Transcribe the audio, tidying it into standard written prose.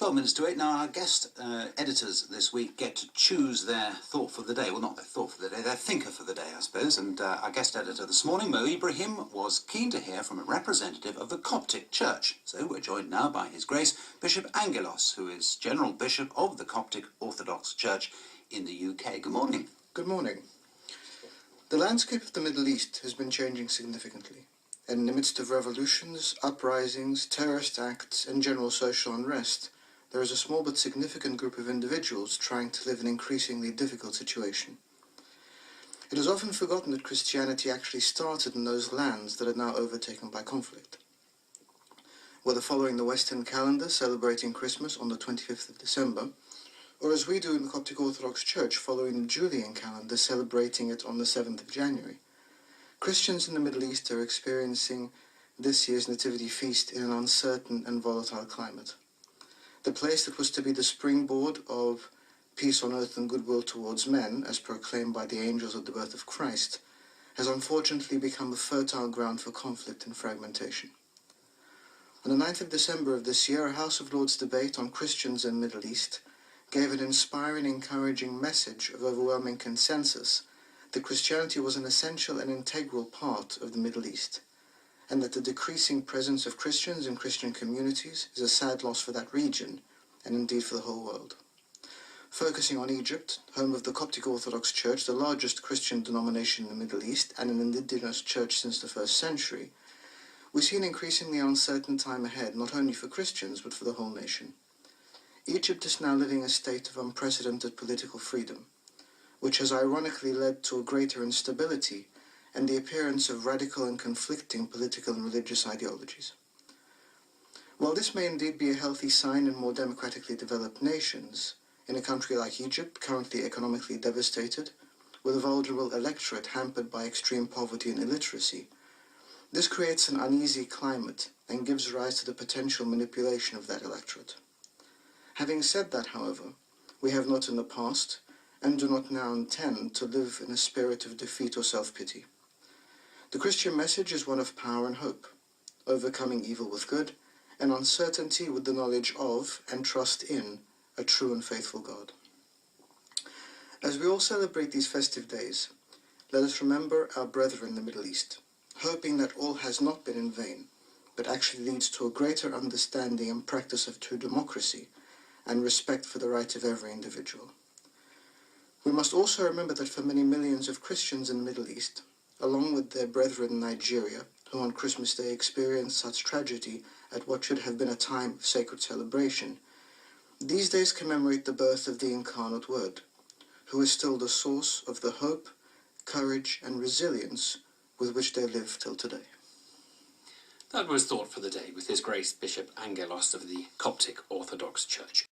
12 minutes to 8. Now, our guest editors this week get to choose their thought for the day. Well, not their thought for the day, their thinker for the day, I suppose. And our guest editor this morning, Mo Ibrahim, was keen to hear from a representative of the Coptic Church. So we're joined now by His Grace, Bishop Angaelos, who is General Bishop of the Coptic Orthodox Church in the UK. Good morning. Good morning. The landscape of the Middle East has been changing significantly. And in the midst of revolutions, uprisings, terrorist acts, and general social unrest, there is a small but significant group of individuals trying to live an increasingly difficult situation. It is often forgotten that Christianity actually started in those lands that are now overtaken by conflict. Whether following the Western calendar celebrating Christmas on the 25th of December, or as we do in the Coptic Orthodox Church following the Julian calendar celebrating it on the 7th of January, Christians in the Middle East are experiencing this year's Nativity feast in an uncertain and volatile climate. The place that was to be the springboard of peace on earth and goodwill towards men, as proclaimed by the angels at the birth of Christ, has unfortunately become a fertile ground for conflict and fragmentation. On the 9th of December of this year, a House of Lords debate on Christians in the Middle East gave an inspiring, encouraging message of overwhelming consensus that Christianity was an essential and integral part of the Middle East, and that the decreasing presence of Christians in Christian communities is a sad loss for that region, and indeed for the whole world. Focusing on Egypt, home of the Coptic Orthodox Church, the largest Christian denomination in the Middle East, and an indigenous church since the 1st century, we see an increasingly uncertain time ahead, not only for Christians, but for the whole nation. Egypt is now living a state of unprecedented political freedom, which has ironically led to a greater instability and the appearance of radical and conflicting political and religious ideologies. While this may indeed be a healthy sign in more democratically developed nations, in a country like Egypt, currently economically devastated, with a vulnerable electorate hampered by extreme poverty and illiteracy, this creates an uneasy climate and gives rise to the potential manipulation of that electorate. Having said that, however, we have not in the past, and do not now intend to live in a spirit of defeat or self-pity. The Christian message is one of power and hope, overcoming evil with good, and uncertainty with the knowledge of and trust in a true and faithful God. As we all celebrate these festive days, let us remember our brethren in the Middle East, hoping that all has not been in vain, but actually leads to a greater understanding and practice of true democracy and respect for the right of every individual. We must also remember that for many millions of Christians in the Middle East, along with their brethren in Nigeria, who on Christmas Day experienced such tragedy at what should have been a time of sacred celebration, these days commemorate the birth of the incarnate Word, who is still the source of the hope, courage, and resilience with which they live till today. That was Thought for the Day with His Grace Bishop Angaelos of the Coptic Orthodox Church.